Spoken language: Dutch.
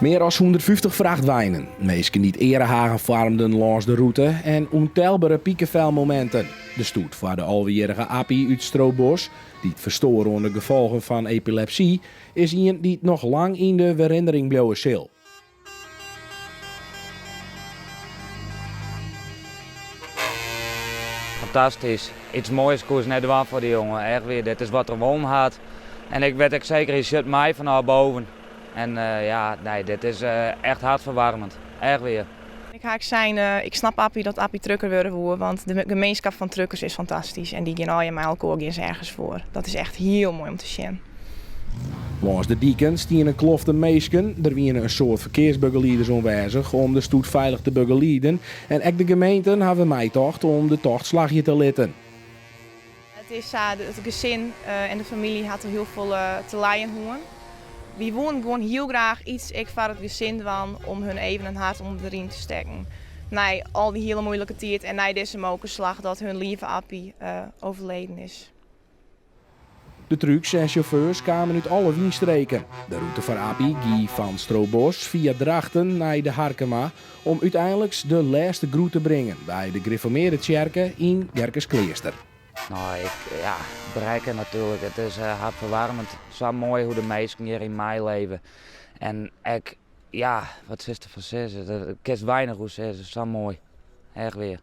Meer dan 150 vrachtwijnen. Meestal niet erehagen vormden langs de route en ontelbare piekenvelmomenten. De stoet voor de alweerige Appie uit Stroobos, die het verstoren onder gevolgen van epilepsie, is een die nog lang in de herinnering blijven zal. Fantastisch. Iets moois koers net waar voor die jongen. Echt weer, dit is wat er won had. En ik weet ook zeker, je zit mij van naar boven. En dit is echt hartverwarmend. Echt weer. Ik ga zijn, ik snap Appie dat Appie trucker worden wil, want de gemeenschap van truckers is fantastisch. En die gaan allemaal ergens voor. Dat is echt heel mooi om te zien. Langs de dieken stien een klofte meesken. Er waren een soort verkeersbegeleiders aanwezig om de stoet veilig te begeleiden. En ook de gemeenten hebben mij tocht om de tocht slagje te letten. Het is het gezin en de familie had er heel veel te lijden hoor. We willen gewoon heel graag iets voor het gezin doen om hun even een hart onder de riem te steken. Na al die hele moeilijke tijd en na deze mokerslag dat hun lieve Appie overleden is. De trucks en chauffeurs kwamen uit alle windstreken. De route van Appie ging van Stroobos via Drachten naar de Harkema om uiteindelijk de laatste groet te brengen bij de gereformeerde kerken in Gerkesklooster. Nou, bereiken natuurlijk. Het is hartverwarmend. Zo mooi hoe de mensen hier in mij leven. En wat is er van zeggen? Ik kan weinig hoe zeggen. Zo mooi. Echt weer.